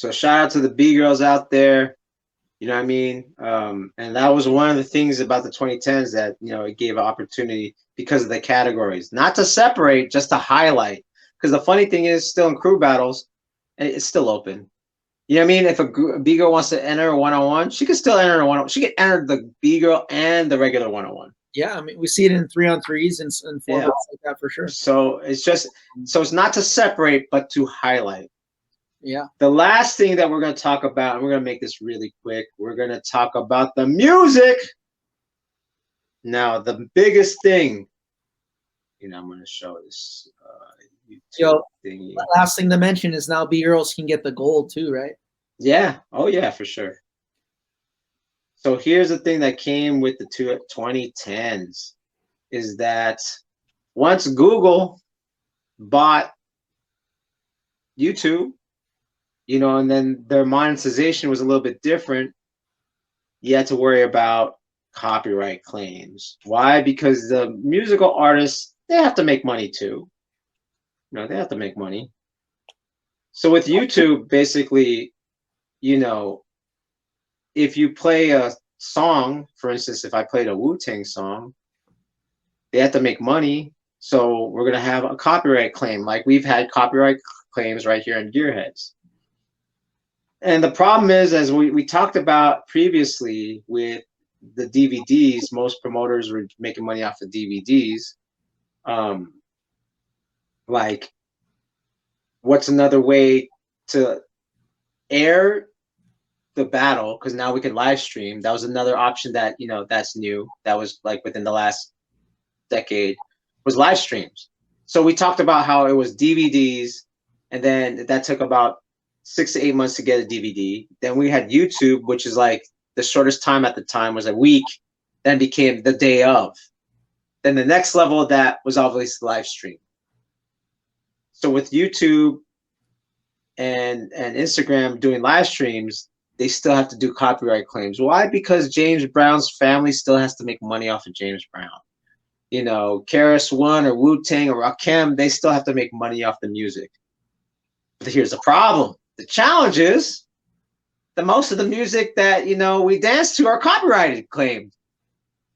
So shout out to the B girls out there. You know what I mean? And that was one of the things about the 2010s that, you know, it gave an opportunity because of the categories, not to separate, just to highlight. Because the funny thing is, still in crew battles, it's still open. You know what I mean? If a B girl wants to enter a 1-on-1, she can still enter a 1-on-1. She can enter the B girl and the regular 1-on-1. Yeah, I mean, we see it in 3-on-3s and formats like that for sure. So it's not to separate, but to highlight. Yeah. The last thing that we're going to talk about, and we're going to make this really quick, we're going to talk about the music. Now, the biggest thing, you know, I'm going to show this YouTube thingy. Last thing to mention is now B-girls can get the gold too, right? Yeah. Oh, yeah, for sure. So here's the thing that came with the 2010s is that once Google bought YouTube, you know, and then their monetization was a little bit different, you had to worry about copyright claims. Why? Because the musical artists, they have to make money too. You know, they have to make money. So with YouTube, basically, you know, if you play a song, for instance, if I played a Wu-Tang song, they have to make money. So we're going to have a copyright claim. Like we've had copyright claims right here in Gearhdz. And the problem is, as we talked about previously with the DVDs, most promoters were making money off of DVDs. Like, what's another way to air the battle? Because now we can live stream. That was another option that, you know, that's new. That was like within the last decade, was live streams. So we talked about how it was DVDs, and then that took about 6 to 8 months to get a DVD. Then we had YouTube, which is like the shortest time at the time was a week, then became the day of. Then the next level of that was obviously live stream. So with YouTube and Instagram doing live streams, they still have to do copyright claims. Why? Because James Brown's family still has to make money off of James Brown. You know, KRS-One or Wu-Tang or Rakim, they still have to make money off the music. But here's the problem. The challenge is that most of the music that, you know, we dance to are copyrighted claimed,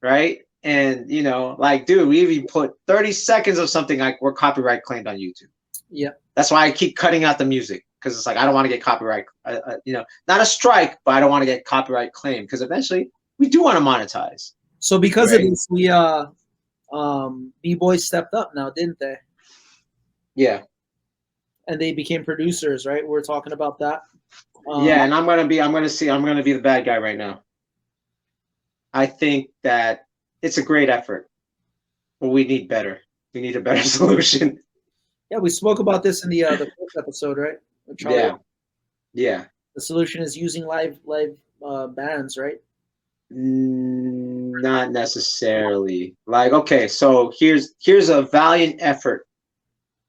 right? And, you know, like, dude, we even put 30 seconds of something like we're copyright claimed on YouTube. Yeah. That's why I keep cutting out the music, because it's like I don't want to get copyright, you know, not a strike, but I don't want to get copyright claim, because eventually we do want to monetize. So because of this, we B-boys stepped up now, didn't they? Yeah. And they became producers, right? We're talking about that. Yeah, and I'm gonna be the bad guy right now. I think that it's a great effort, but we need better. We need a better solution. Yeah, we spoke about this in the first episode, right? Yeah, yeah. The solution is using live bands, right? Not necessarily. Like, okay, so here's a valiant effort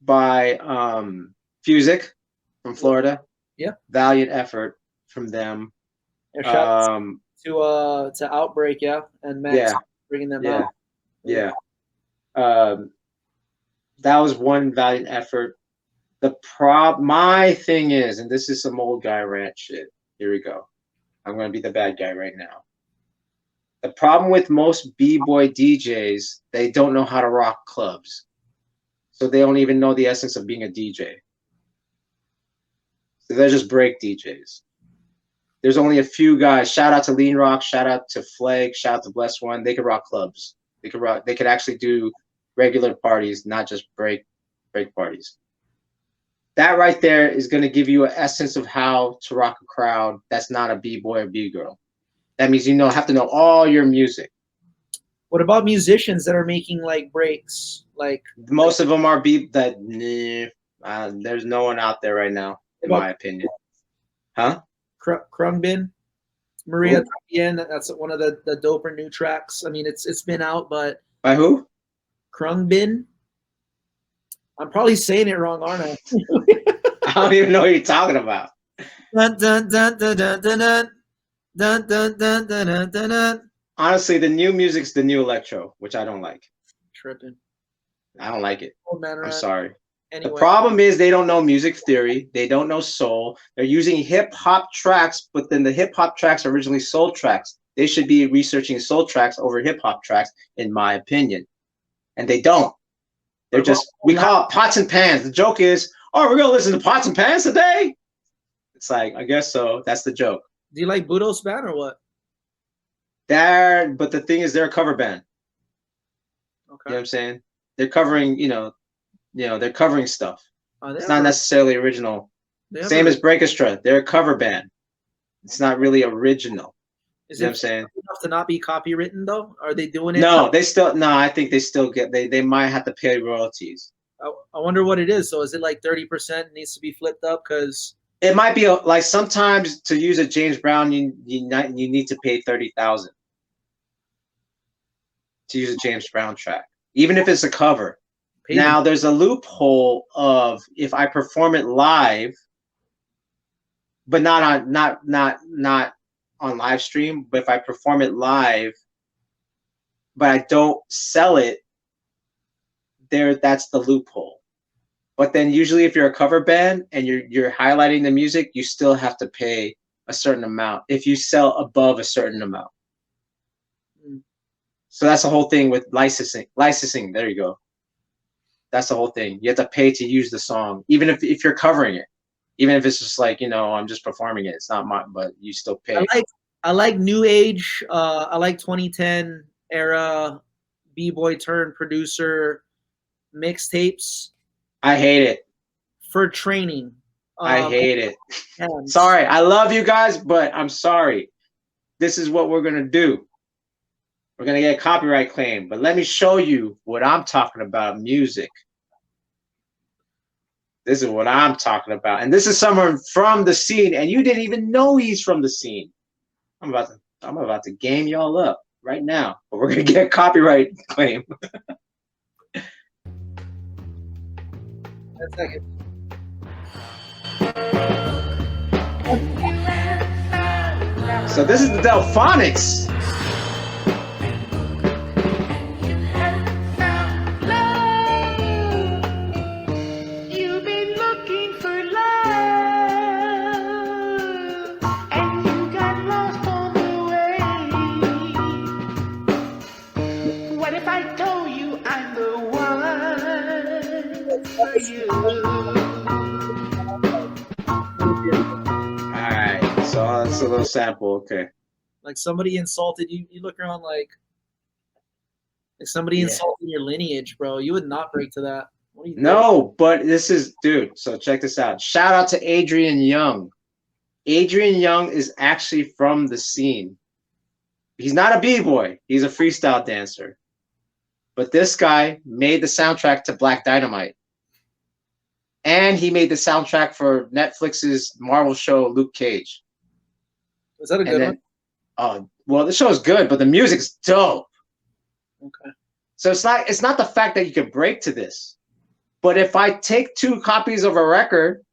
by Fusic from Florida. Yeah. Valiant effort from them. Yeah, shout out to Outbreak, yeah, and Max bringing them out. Yeah. That was one valiant effort. My thing is, and this is some old guy rant shit. Here we go. I'm gonna be the bad guy right now. The problem with most B-boy DJs, they don't know how to rock clubs. So they don't even know the essence of being a DJ. So they're just break DJs. There's only a few guys. Shout out to Lean Rock, shout out to Flag, shout out to Bless One. They could rock clubs. They could actually do regular parties, not just break parties. That right there is going to give you an essence of how to rock a crowd that's not a B-boy or B-girl. That means you have to know all your music. What about musicians that are making like breaks? Like most of them are there's no one out there right now, in my opinion. Huh? Krungbin, Maria Bien. That's one of the doper new tracks. I mean, it's been out, but by who? Krungbin. I'm probably saying it wrong, aren't I? I don't even know what you're talking about. Dun, dun, dun, dun, dun, dun, dun. Dun, dun, dun, dun, dun, dun, dun. Honestly, the new music's the new electro, which I don't like. Tripping. I don't like it. Oh, man, I'm sorry. Anyway. The problem is they don't know music theory. They don't know soul. They're using hip hop tracks, but then the hip hop tracks are originally soul tracks. They should be researching soul tracks over hip hop tracks, in my opinion. And they don't. They're just, we call it pots and pans. The joke is, oh, we're going to listen to pots and pans today? It's like, I guess so. That's the joke. Do you like Budo's band or what? But the thing is, they're a cover band. Okay. You know what I'm saying? They're covering, they're covering stuff. It's not ever, necessarily original. Same as Breakastra. They're a cover band. It's not really original. Is you know what I'm saying? Enough to not be copywritten though? Are they doing it? No, I think they still get, they might have to pay royalties. I wonder what it is. So is it like 30% needs to be flipped up? Because it might be like sometimes to use a James Brown, you need to pay $30,000 to use a James Brown track, even if it's a cover. Now there's a loophole of if I perform it live, but not on live stream. But if I perform it live, but I don't sell it, that's the loophole. But then usually if you're a cover band and you're highlighting the music, you still have to pay a certain amount if you sell above a certain amount. So that's the whole thing with licensing. There you go. That's the whole thing. You have to pay to use the song, even if you're covering it, even if it's just like, I'm just performing it. It's not mine, but you still pay. I like new age. I like 2010 era b-boy turn producer mixtapes. I hate it. For training. I hate it. Sorry. I love you guys, but I'm sorry. This is what we're going to do. We're going to get a copyright claim, but let me show you what I'm talking about, music. This is what I'm talking about. And this is someone from the scene, and you didn't even know he's from the scene. I'm about to game y'all up right now, but we're going to get a copyright claim. A second. So this is the Delphonics. Alright, so that's a little sample, okay. Like somebody insulted you, you look around like somebody insulted your lineage, bro. You would not break to that. What do you think? But this is, dude, so check this out. Shout out to Adrian Young. Adrian Young is actually from the scene. He's not a b-boy. He's a freestyle dancer. But this guy made the soundtrack to Black Dynamite. And he made the soundtrack for Netflix's Marvel show, Luke Cage. Was that a good one? Oh, well, the show's good, but the music's dope. Okay. So it's not the fact that you could break to this. But if I take 2 copies of a record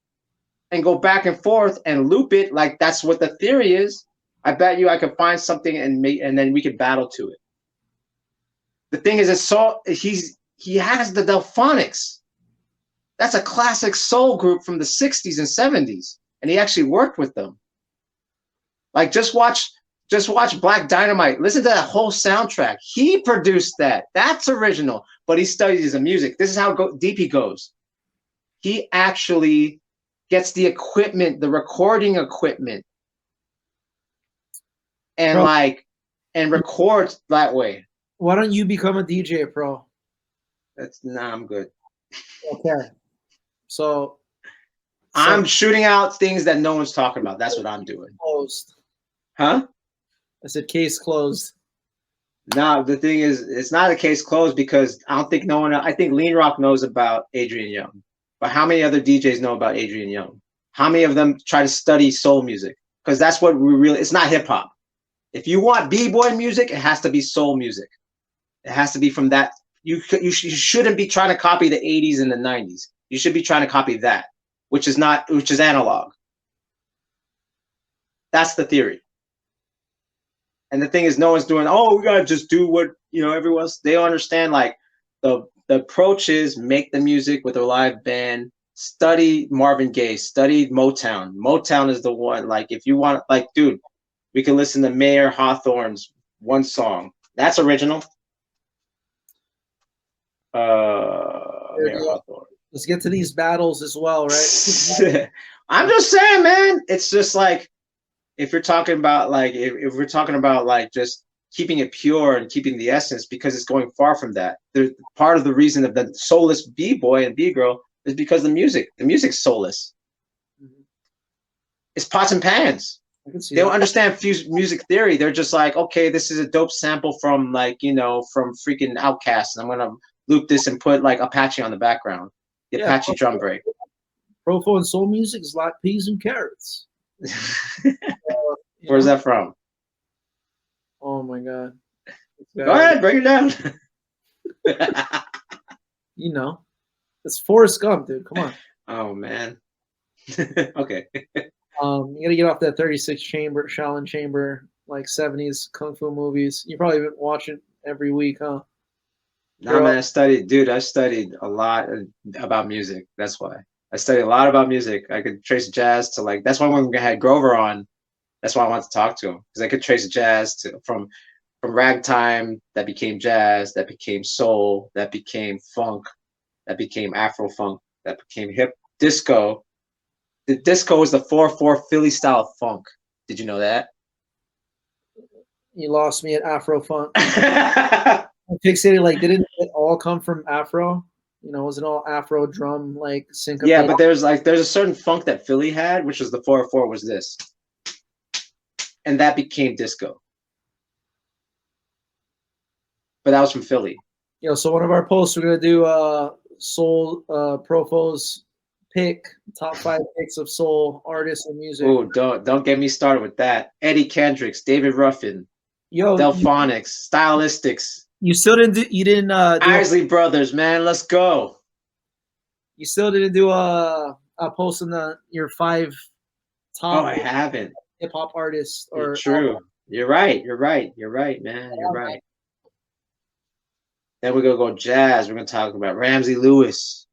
and go back and forth and loop it, like that's what the theory is, I bet you I could find something and then we could battle to it. The thing is, he has the Delphonics. That's a classic soul group from the 60s and 70s, and he actually worked with them. Like just watch Black Dynamite. Listen to that whole soundtrack. He produced that. That's original, but he studies the music. This is how deep he goes. He actually gets the equipment, the recording equipment, and records that way. Why don't you become a DJ pro? I'm good. Okay. So I'm shooting out things that no one's talking about. That's what I'm doing. Closed. Huh? I said case closed. No, the thing is, it's not a case closed because I think Lean Rock knows about Adrian Young. But how many other DJs know about Adrian Young? How many of them try to study soul music? Because that's what it's not hip hop. If you want b-boy music, it has to be soul music. It has to be from that. You shouldn't be trying to copy the 80s and the 90s. You should be trying to copy that, which is analog. That's the theory. And the thing is, no one's doing, we gotta just do what everyone's. They don't understand like the the approach is make the music with a live band. Study Marvin Gaye. Study Motown. Motown is the one. Like, if you want, like, dude, we can listen to Mayer Hawthorne's one song. That's original. Mayer Hawthorne. Let's get to these battles as well, right? I'm just saying, man. It's just like, if you're talking about like, if we're talking about like just keeping it pure and keeping the essence, because it's going far from that. Part of the reason of the soulless B-boy and B-girl is because the music's soulless. Mm-hmm. It's pots and pans. They don't understand music theory. They're just like, okay, this is a dope sample from like, you know, from freaking Outkast, and I'm gonna loop this and put like Apache on the background. The Apache drum break. PROFOWON soul music is like peas and carrots. Where's that from? Oh my god. Go ahead, break it down. You know, it's Forrest Gump, dude. Come on. Oh man. Okay. You gotta get off that 36 chamber, Shaolin chamber, like 70s kung fu movies. You probably been watching every week, huh? No, man, I studied a lot about music. That's why. I studied a lot about music. I could trace jazz to like, that's why when we had Grover on, that's why I wanted to talk to him, because I could trace jazz to from ragtime, that became jazz, that became soul, that became funk, that became Afro funk, that became hip disco. The disco is the 4/4 Philly style funk. Did you know that? You lost me at Afro funk. Fixated, like, didn't it all come from Afro? You know, was it all Afro drum like syncopated? Yeah, but there's a certain funk that Philly had, which was the 4/4 was this, and that became disco. But that was from Philly. You know, so one of our posts, we're gonna do soul PROFOWON's pick top 5 picks of soul artists and music. Oh, don't get me started with that. Eddie Kendricks, David Ruffin, Delphonics, Stylistics. You still didn't do Isley Brothers, man. Let's go. You still didn't do a post on your 5 top. Oh, I haven't. Hip hop artists. Or true. You're right, man. You're right. Then we're gonna go jazz. We're gonna talk about Ramsey Lewis.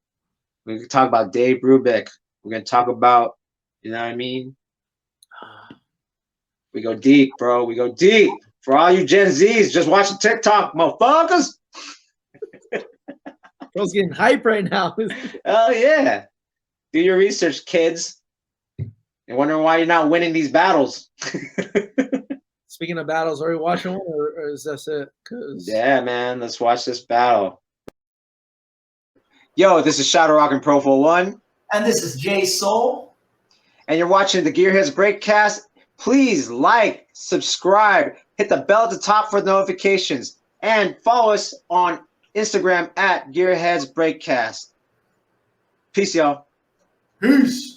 We're gonna talk about Dave Brubeck. We're gonna talk about, you know what I mean? We go deep, bro. We go deep. For all you Gen Zs, just watching TikTok, motherfuckers. Bro's getting hype right now. Oh yeah. Do your research, kids. You're wondering why you're not winning these battles. Speaking of battles, are we watching one, or is this it? Yeah, man. Let's watch this battle. Yo, this is Shadow Rock and PROFOWON. And this is Jasoul. And you're watching the Gearhdz Breakcast. Please like, subscribe, hit the bell at the top for notifications, and follow us on Instagram at Gearhdz Breakcast. Peace, y'all. Peace.